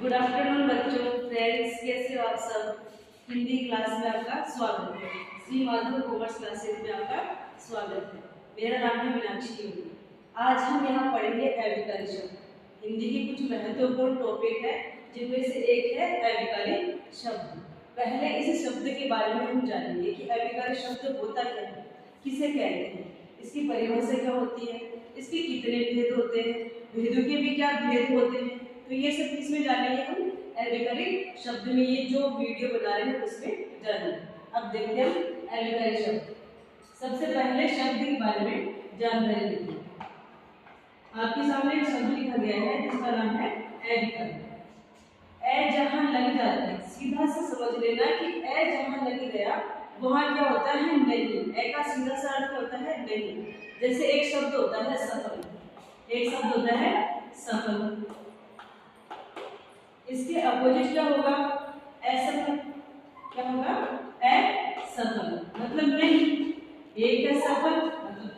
Good afternoon बच्चों, friends, कैसे हो आप सब। हिंदी क्लास में आपका स्वागत है। श्री माधव कॉमर्स क्लासेस में आपका स्वागत है। मेरा नाम है मीनाक्षी योगी। आज हम यहाँ पढ़ेंगे अविकारी शब्द। हिंदी की कुछ महत्वपूर्ण टॉपिक है जिनमें से एक है अविकारी शब्द। पहले इस शब्द के बारे में हम जानेंगे कि अविकारी शब्द होता क्या है, किसे कहते हैं, इसकी परिभाषा क्या होती है, इसके कितने भेद होते हैं, भेदों के भी क्या भेद होते हैं। तो ये सब इसमें जानेंगे हम अविकारी शब्द में। ये जो वीडियो बना रहे हैं उसमें जानेंगे। अब देखते हैं हम अविकारी शब्द। सबसे पहले शब्द के बारे में जानकारी लेते हैं। आपके सामने एक शब्द लिखा गया है जिसका नाम है अविकारी। ए जहां लग जाता है, सीधा से समझ लेना कि ए जहां लग गया वहां क्या होता है, नहीं। ए का सीधा सा अर्थ होता है नहीं। जैसे एक शब्द होता है सफल, एक शब्द होता है सफल, इसके अपोजिट क्या होगा, असफल। क्या होगा, असफल मतलब नहीं। एक है सफल मतलब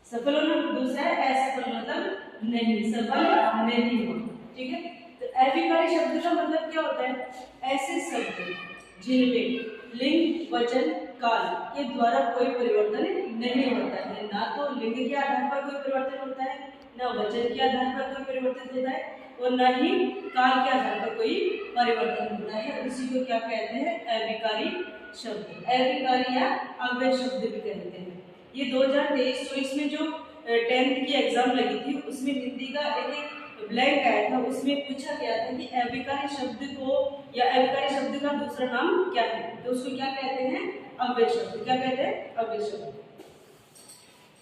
सफल होना, दूसरा है असफल मतलब नहीं, सफल नहीं हो। ठीक है। तो अविकारी शब्द का मतलब क्या होता है, ऐसे शब्द जिनमें लिंग वचन काल के द्वारा कोई परिवर्तन नहीं होता है। ना तो लिंग के आधार पर कोई परिवर्तन होता है, ना वचन के आधार पर कोई परिवर्तन होता है, और न ही काल के आधार पर कोई परिवर्तन होता है। उसी को क्या कहते हैं, अविकारी शब्द। अविकारी या अव्यय शब्द भी कहते हैं। ये 2023-24 में जो 10th की एग्जाम लगी थी उसमें हिंदी का एक ब्लैंक आया था। उसमें पूछा गया था कि अविकारी शब्द को या अविकारी शब्द का दूसरा नाम क्या है, तो उसको क्या कहते हैं, अव्यय शब्द। क्या कहते हैं, अव्यय शब्द।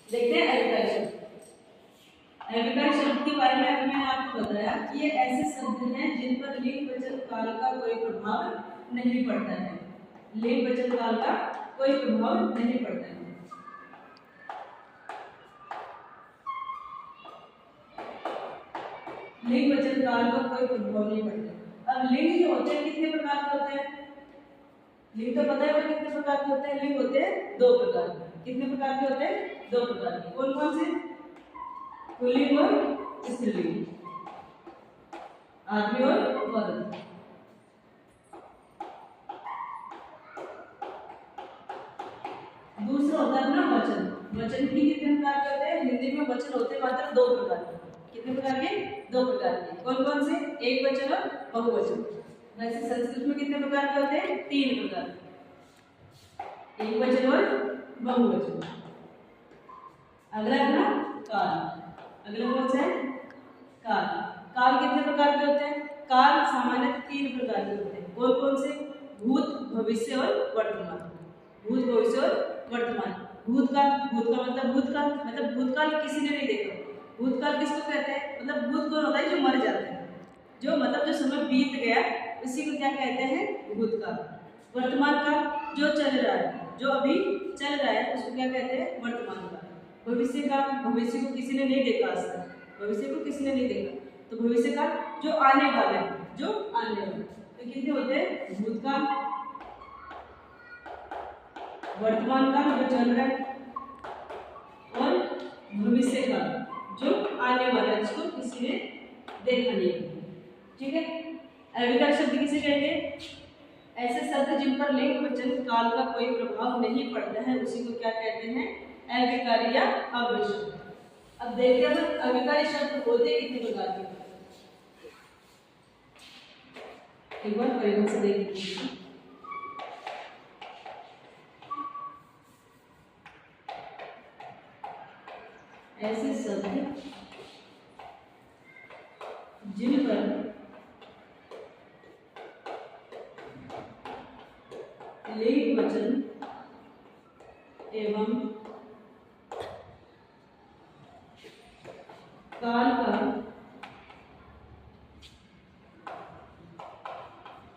देखते हैं अविकारी शब्द। अविकारी शब्द के बारे में अभी मैंने आपको बताया कि ये ऐसे शब्द हैं जिन पर लिंग वचन काल का कोई प्रभाव नहीं पड़ता है। लिंग वचन काल का कोई प्रभाव नहीं पड़ता है। लिंग वचन काल का कोई प्रभाव नहीं पड़ता। अब लिंग जो होते हैं कितने प्रकार के होते हैं, लिंग तो पता है कितने प्रकार के होते हैं। लिंग होते हैं दो प्रकार के। कितने प्रकार के होते हैं, दो प्रकार के। कौन कौन से, पुल्लिंग और स्त्रीलिंग, आदमी और औरत। दूसरा होता है अपना वचन। वचन भी कितने प्रकार के होते हैं, हिंदी में वचन होते हैं मात्र दो प्रकार के। कितने प्रकार के, दो प्रकार के। कौन कौन से, एक वचन और बहुवचन। वैसे संस्कृत में कितने प्रकार के होते हैं, तीन प्रकार के, एक वचन और बहुवचन। अगला अपना काल। अगला कौन सा है, काल। काल कितने प्रकार के होते हैं, काल सामान्यतः तीन प्रकार के होते हैं। कौन कौन से, भूत, भविष्य और वर्तमान। भूत, भविष्य और वर्तमान। भूतकाल, भूत का मतलब भूतकाल, मतलब भूतकाल किसी ने नहीं देखा। भूतकाल किसको कहते हैं, मतलब भूत कौन होता है, जो मर जाता है, जो मतलब जो समय बीत गया उसी को क्या कहते हैं, भूतकाल। वर्तमान काल, जो चल रहा है, जो अभी चल रहा है उसको क्या कहते हैं, वर्तमान काल। भविष्य काल, भविष्य को किसी ने नहीं देखा आज तक, भविष्य को किसी ने नहीं देखा, तो भविष्य काल जो आने वाला है, जो आने वाला है। तो कितने होते हैं, भूतकाल, वर्तमान काल जो चल रहा है, और भविष्य काल जो आने वाला है, जिसको किसी ने देखा नहीं। ठीक है। अविकारी शब्द किसे कहते हैं, ऐसे शब्द जिन पर लिंग वचन काल का कोई प्रभाव नहीं पड़ता है, उसी को क्या कहते हैं, अविकारी या अव्यय शब्द। अब देखते हैं अविकारी शब्द होते कितने प्रकार के। एक बार परिभाषा देख लीजिए। ऐसे शब्द जिन पर लिंग वचन एवं काल का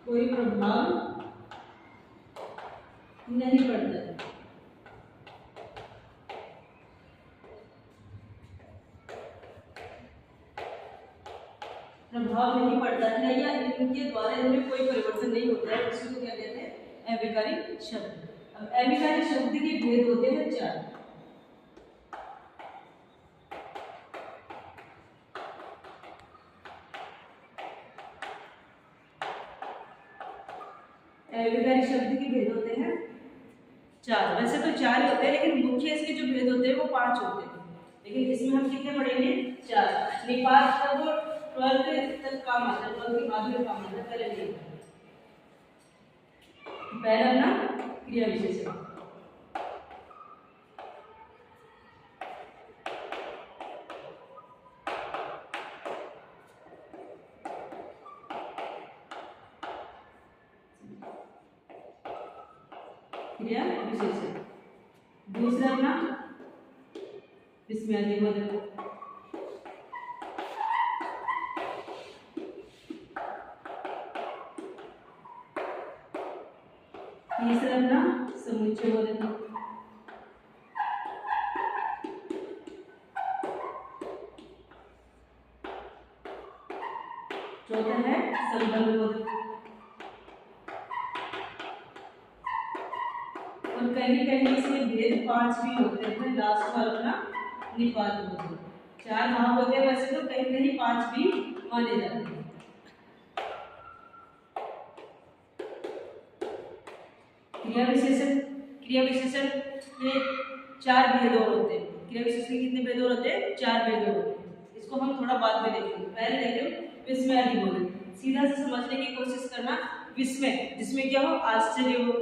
कोई प्रभाव नहीं पड़ता है। प्रभाव नहीं पड़ता है या इनके द्वारा इनमें कोई परिवर्तन नहीं होता है, उसी को क्या कहते हैं, अविकारी शब्द। अब अविकारी शब्द के भेद होते हैं चार। अव्ययकारी शब्द के भेद होते हैं 4। वैसे तो 4 ही होते हैं, लेकिन मुख्य इसके जो भेद होते हैं वो 5 होते हैं, लेकिन इसमें हम कितने पढ़ेंगे? 4। निपात तब 12th तक काम आता है, 12th के बाद में काम आता है, पहले नहीं। पहला अपना क्रिया विशेषण। क्रिया विशेषण। दूसरा अपना विस्मयादिबोधक। तीसरा अपना समुच्चयबोधक। चौथा है संबंधबोधक। और कहीं कहीं इसमें भेद 5 भी होते हैं। लास्ट वाला अपना निपात बोधक। 4 भाग होते हैं वैसे तो, कहीं कहीं 5 भी माने जाते हैं। क्रिया विशेषण। क्रिया विशेषण के 4 भेद और होते हैं। क्रिया विशेषण के कितने भेद और होते हैं? 4 भेद और होते हैं। इसको हम थोड़ा बाद में देखेंगे। पहले देखें विस्मयादिबोधक। सीधा से समझने की कोशिश करना। विस्मय जिसमें क्या हो? आश्चर्य हो,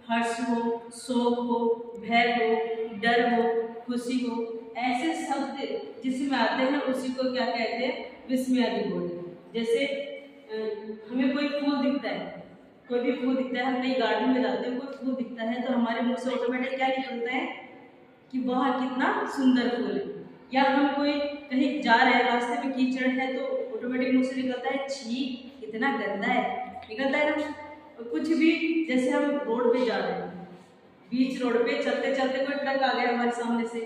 हर्ष हो, शोक हो, भय हो, डर हो, खुशी हो, ऐसे शब्द जिसमें आते हैं उसी को क्या कहते हैं? विस्मयादिबोधक। जैसे हमें कोई फूल दिखता है, कोई भी फूल दिखता है, हम कहीं गार्डन में जाते हैं, कोई फूल दिखता है तो हमारे मुंह से ऑटोमेटिक क्या निकलता है कि वह कितना सुंदर फूल है। या हम कोई कहीं जा रहे हैं, रास्ते में कीचड़ है तो ऑटोमेटिक मुंह से निकलता है छी कितना गंदा है, निकलता है ना। कुछ भी, जैसे हम रोड पे जा रहे हैं, बीच रोड पे चलते चलते कोई ट्रक आ गया हमारे सामने से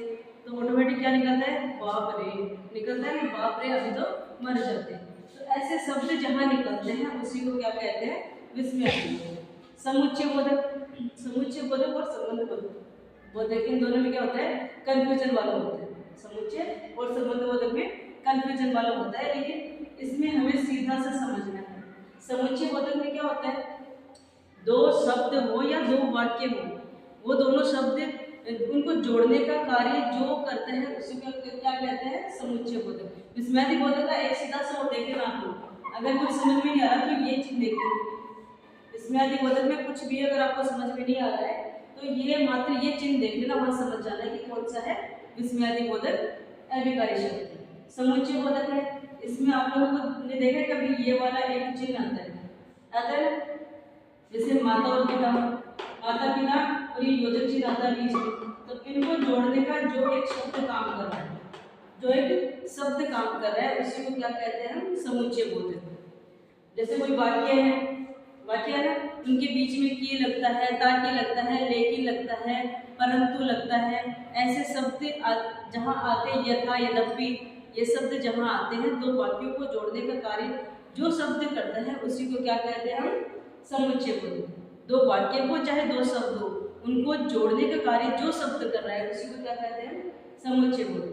तो ऑटोमेटिक क्या निकलता है? बाप रे, निकलता है ना, बाप रे अभी तो मर जाते हैं। तो ऐसे शब्द जहाँ निकलते हैं उसी को क्या कहते हैं? विस्मयादिबोधक। समुच्चयबोधक। समुच्चयबोधक और संबंधबोधक, इन दोनों में क्या होता है? कंफ्यूजन वाला होता है। समुच्चय और संबंधबोधक में कंफ्यूजन वाला होता है, लेकिन इसमें हमें सीधा से समझना है। समुच्चयबोधक में क्या होता है? 2 शब्द हो या 2 वाक्य हो, वो दोनों शब्द उनको जोड़ने का कार्य जो करते हैं उसी को क्या कहते हैं? समुच्चयबोधक। विस्मयादिबोधक का एक सीधा सा और देखें आप लोग, अगर कुछ समझ में नहीं आ रहा तो ये चीज देखें। विस्मयादिबोधक में कुछ भी अगर आपको समझ में नहीं आ रहा है तो ये मात्र ये चिन्ह देख लेना, वहां समझ जाना है कि कौन सा है विस्मयादिबोधक अव्ययकारी शब्द। समुच्चयबोधक है, इसमें आप लोगों को ने देखा कभी ये वाला एक चिन्ह आता है ना, जैसे माता और पिता, माता पिता और ये योजक चिन्ह आता है बीच में, तो इनको जोड़ने का जो एक शब्द काम कर रहा है, जो एक शब्द काम कर रहा है उसी को क्या कहते हैं? हम समुच्चयबोधक। जैसे कोई वाक्य है, वाक्य है ना, उनके बीच में की लगता है, ताकि लगता है, लेकिन लगता है, परंतु लगता है, ऐसे शब्द जहाँ आते हैं, यथा, यद्यपि, ये शब्द जहाँ आते हैं तो वाक्यों को जोड़ने का कार्य जो शब्द करता है उसी को क्या कहते हैं? हम समुच्चयबोधक। 2 वाक्य हो चाहे 2 शब्द हो, उनको जोड़ने का कार्य जो शब्द कर रहा है उसी को क्या कहते हैं? समुच्चयबोधक।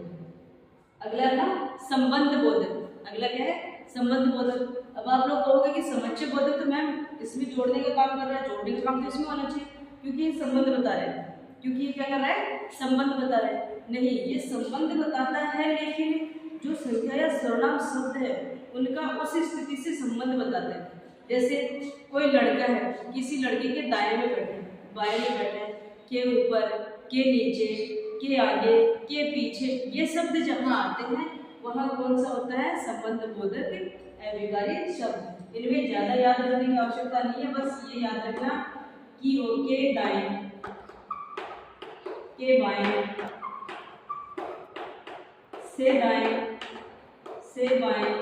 अगला ना संबंधबोधक। अगला क्या है? संबंधबोधक। अब आप लोग कहोगे कि समुच्चयबोधक तो मैम इसमें जोड़ने का काम कर रहा है, जोड़ने का काम तो इसमें होना चाहिए क्योंकि ये संबंध बता रहा है। क्योंकि ये क्या कर रहा है? संबंध बता रहा है। नहीं, ये संबंध बताता है, लेकिन जो संख्या या सर्वनाम शब्द है उनका उस स्थिति से संबंध बताते हैं। जैसे कोई लड़का है, किसी लड़के के दाएं में बैठे, बाएं में बैठे, के ऊपर, के नीचे, के आगे, के पीछे, ये शब्द जहाँ आते हैं वहाँ कौन सा होता है? संबंधबोधक अव्ययकारी शब्द। इनमें ज्यादा याद रखने की आवश्यकता नहीं है, बस ये याद रखना कि के दाएं, के बाएं, से दाएं, से बाएं,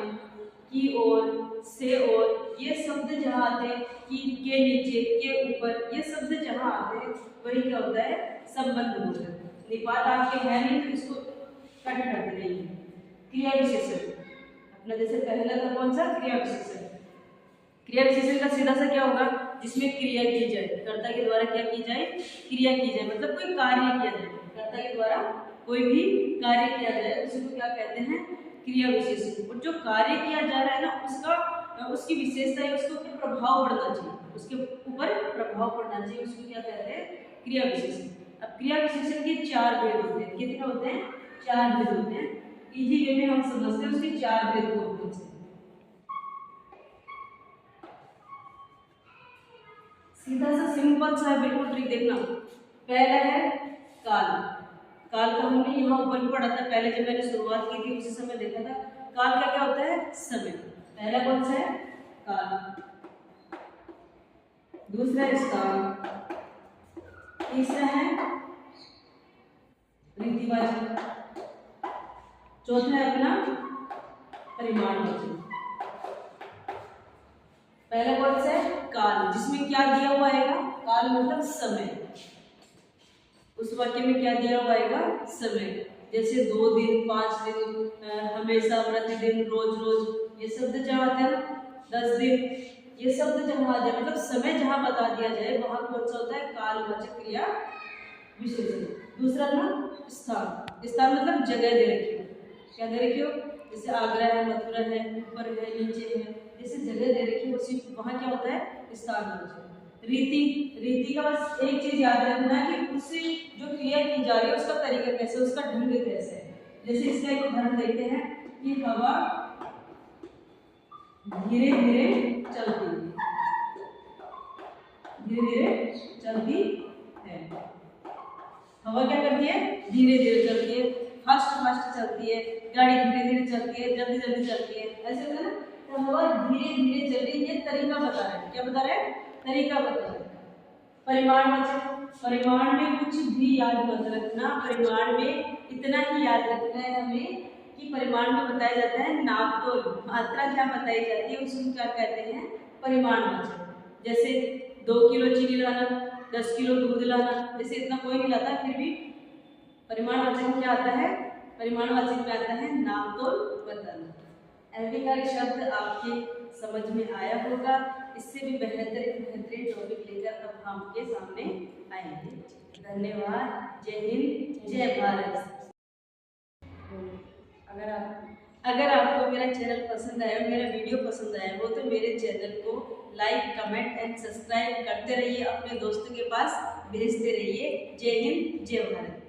की ओर, से ओर, ये शब्द जहाँ आते हैं, की, के नीचे, के ऊपर, ये शब्द जहाँ आते हैं वही क्या होता है? संबंधबोधक। निपात आपके है नहीं तो इसको कट कर देंगे। क्रिया विशेषण अपना जैसे पहला था कौन सा? क्रिया विशेषण। क्रिया विशेषण का सीधा सा क्या होगा? जिसमें क्रिया की जाए, कर्ता के द्वारा क्या की जाए? क्रिया की जाए, मतलब कोई कार्य किया जाए, कर्ता के द्वारा कोई भी कार्य किया जाए उसी को क्या कहते हैं? क्रिया विशेषण। और जो कार्य किया जा रहा है ना उसकी विशेषता है, उसके ऊपर प्रभाव पड़ना चाहिए, उसके ऊपर प्रभाव पड़ना चाहिए, उसको क्या कहते हैं? क्रिया विशेषण। अब क्रिया विशेषण के 4 भेद होते हैं। कितने होते हैं? 4 भेद होते हैं। इजी वे में हम समझते हैं उसके 4 भेद को होते हैं। सीधा सा सिंपल सा है, बिल्कुल ट्रिक देखना। पहला है काल। काल का हमने यहाँ ऊपर भी पढ़ा था, पहले जब मैंने शुरुआत की थी उसी समय देखा था। काल का क्या होता है? समय। पहला कौन सा है? काल। दूसरा स्थान। तीसरा है रीतिवाचक। चौथा है अपना परिमाणवाचक। पहला कौन सा है? काल, जिसमें क्या दिया हुआ आएगा? काल मतलब समय। उस वाक्य में क्या दिया हुआ आएगा? समय। जैसे 2 दिन, 5 दिन, हमेशा, प्रतिदिन, रोज रोज, ये शब्द जहाँ आते हैं ना, 10 दिन, ये शब्द जहाँ आ जाए, मतलब समय जहाँ बता दिया जाए वहां कौन सा होता है? कालवाचक क्रिया विशेषण। दूसरा ना स्थान। स्थान मतलब जगह दे रखी हो, क्या दे रखी हो? जैसे आगरा है, मथुरा है, ऊपर है, नीचे है, जैसे जगह दे रखी हो उसी वहां क्या होता है? स्थान। रीति। रीति का बस एक चीज याद रखना है कि उससे जो क्रिया की जा रही है उसका तरीका कैसे, उसका ढंग कैसे है। जैसे इसका एक उदाहरण देखते हैं कि हवा धीरे धीरे चलती है, धीरे धीरे चलती है। हवा क्या करती है? धीरे धीरे चलती है, फास्ट फास्ट चलती है, गाड़ी धीरे धीरे चलती है, जल्दी जल्दी चलती है, ऐसे होता है ना। तो हवा धीरे धीरे चल रही है, ये तरीका बता रहा है। क्या बता रहा है? तरीका बता रहा है। परिमाणवाचक। परिमाण में कुछ भी याद मत रखना, परिमाण में इतना ही याद रखना है हमें कि परिमाण में बताया जाता है नापतोल, मात्रा क्या बताई जाती है उसको क्या कहते हैं? परिमाणवाचक। जैसे 2 किलो चीनी लाना, 10 किलो दूध लाना, जैसे इतना कोई नहीं लाता, फिर भी परिमाणवाचक में क्या आता है? परिमाणवाचक में आता है नापतोल बताना। एलविकार शब्द आपके समझ में आया होगा। इससे भी बेहतरीन टॉपिक लेकर अब हम आपके सामने आएंगे। धन्यवाद। जय हिंद, जय भारत। अगर आपको मेरा चैनल पसंद आया, मेरा वीडियो पसंद आया हो तो मेरे चैनल को लाइक, कमेंट एंड सब्सक्राइब करते रहिए, अपने दोस्तों के पास भेजते रहिए। जय हिंद, जय भारत।